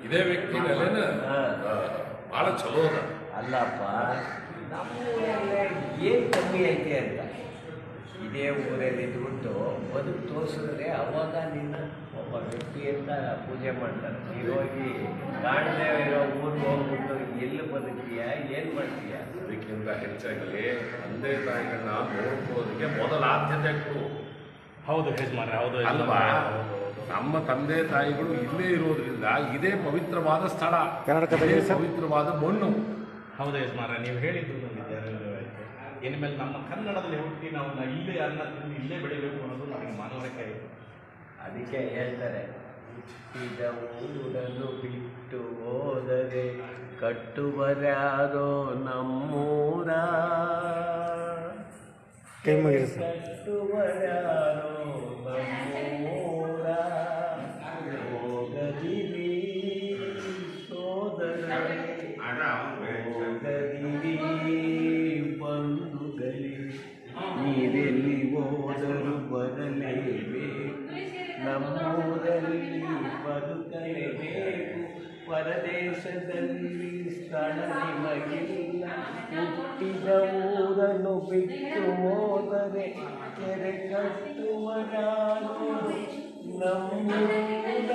ಇದೇ ವ್ಯಕ್ತಿ ಭಾಳ ಚಲೋ ಅದ. ಅಲ್ಲಪ್ಪ, ನಮ್ಮೂರಲ್ಲೇ ಏನು ಕಮ್ಮಿ ಐತೆ ಅಂತ ಇದೇ ಊರಲ್ಲಿ ಇದ್ಬಿಟ್ಟು ಬದುಕು ತೋರಿಸಿದ್ರೆ ಅವಾಗ ನಿನ್ನ ಒಬ್ಬ ವ್ಯಕ್ತಿ ಅಂತ ಪೂಜೆ ಮಾಡ್ತಾರೆ. ಹೋಗಿ ಕಾಣದೇ ಇರೋ ಊರಿಗೆ ಹೋಗ್ಬಿಟ್ಟು ಎಲ್ಲಿ ಬದುಕ್ತೀಯ, ಏನು ಮಾಡ್ತೀಯ? ಅದಕ್ಕಿಂತ ಹೆಚ್ಚಾಗಿ ತಂದೆ ತಾಯಿಗಳನ್ನ ನೋಡ್ಕೊಳ್ಳೋದಕ್ಕೆ ಮೊದಲ ಆದ್ಯತೆ ಕೊಡು. ಹೌದು ಯಜಮಾನ್ರೆ, ಹೌದು ಅಲ್ವಾ? ನಮ್ಮ ತಂದೆ ತಾಯಿಗಳು ಇಲ್ಲೇ ಇರೋದ್ರಿಂದ ಇದೇ ಪವಿತ್ರವಾದ ಸ್ಥಳ, ಇದೇ ಪವಿತ್ರವಾದ ಮಣ್ಣು. ಹೌದು ಯಜಮಾನ್ರೆ, ನೀವು ಹೇಳಿದ್ದು ನನಗೆ ಇನ್ಮೇಲೆ ನಮ್ಮ ಕನ್ನಡದಲ್ಲಿ ಹುಟ್ಟಿ ನಾವು ಇಲ್ಲೇ ಅನ್ನ ತಿಂದು ಇಲ್ಲೇ ಬೆಳಿಬೇಕು ಅನ್ನೋದು ನನಗೆ ಮನವರಿಕೆ ಇದೆ. ಅದಕ್ಕೆ ಹೇಳ್ತಾರೆ, ಹುಟ್ಟಿದ ಊರನ್ನು ಬಿಟ್ಟು ಹೋದರೆ ಕಟ್ಟುವರ್ಯಾರೋ ನಮ್ಮೂರ, ಕಟ್ಟುವರ್ಯಾರೋ ನಮ್ಮೂರ, ಹೋಗದಿರಿ ಸೋದರರೇ, ಹೋಗದಿರಿ ಬಂಧುಗಳೇ, ನೀವೆಲ್ಲಿ ಹೋದರೂ ಬರಲೇಬೇಕು, ನಮ್ಮೂರಲ್ಲಿ ಬದುಕಲೇಬೇಕು, ಪರದೇಶದಲ್ಲಿ ಸ್ಥಳ ನಿಮಗಿಲ್ಲ, ಹುಟ್ಟಿದ ಊರನ್ನು ಬಿಟ್ಟು ಹೋದರೆ ಕೆರೆ ಕಟ್ಟುವ ನಾನು ನಮ್ಮೂರ.